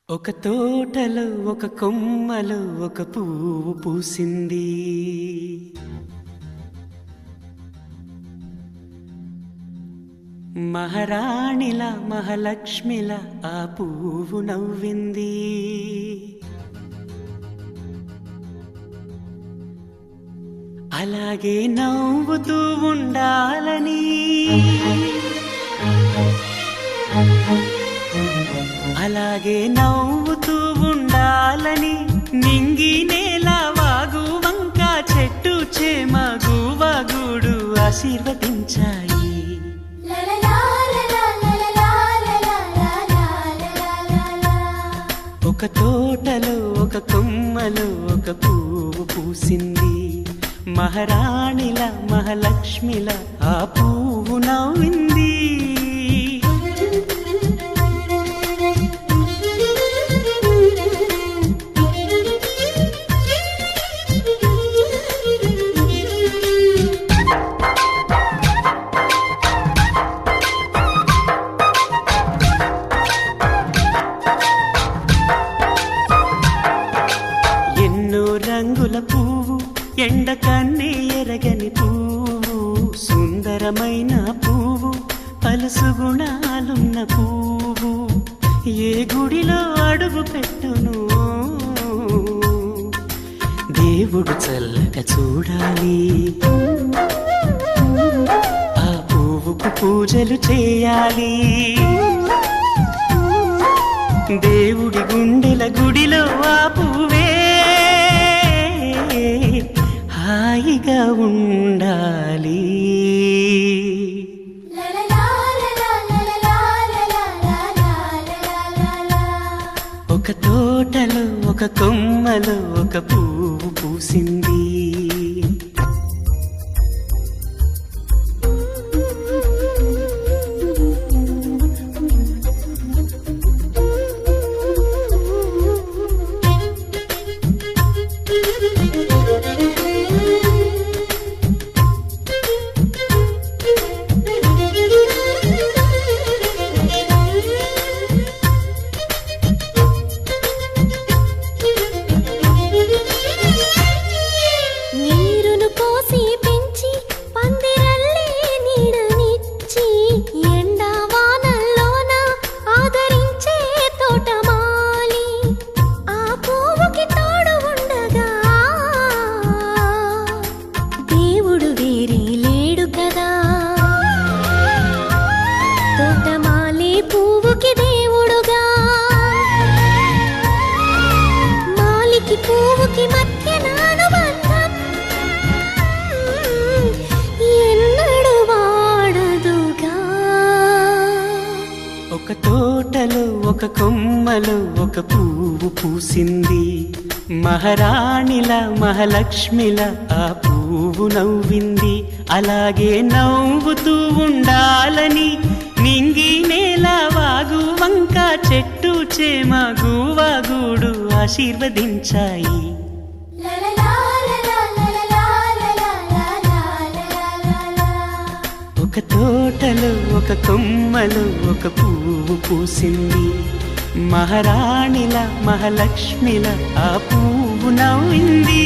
ఒక తోటలో ఒక కొమ్మలో ఒక పువ్వు పూసింది. మహారాణిలా మహాలక్ష్మిలా ఆ పువ్వు నవ్వింది. అలాగే నవ్వుతూ ఉండాలని, అలాగే నవ్వుతూ ఉండాలని నింగి నేల వాగు వంక చెట్టు చేమ గువగూడు ఆశీర్వదించాయి. ఒక తోటలో ఒక కొమ్మలో ఒక పువ్వు పూసింది. మహారాణిల మహాలక్ష్మిల ఆ పువ్వు నవ్వింది. రంగుల పువ్వు, ఎండ కన్నే ఎరగని పువ్వు, సుందరమైన పువ్వు, పలుసు గుణాలున్న పువ్వు, ఏ గుడిలో అడుగు పెట్టును దేవుడు చల్లగా చూడాలి. ఆ పువ్వుకు పూజలు చేయాలి. దేవుడి గుండెల గుడిలో ఆ పువ్వే హాయిగా ఉండాలి. ఒక తోటలో ఒక కొమ్మలో ఒక పువ్వు పూసింది. ఒక తోటలో ఒక కొమ్మలో ఒక పువ్వు పూసింది. మహారాణిల మహాలక్ష్మిల ఆ పువ్వు నవ్వింది. అలాగే నవ్వుతూ ఉండాలని నింగి నేల వాగు వంక చెట్టు చేమ గువగూడు ఆశీర్వదించాయి. ఒక తోటలో ఒక కొమ్మలో ఒక పువ్వు పూసింది. మహారాణిల మహాలక్ష్మిల ఆ పువ్వు నవ్వింది.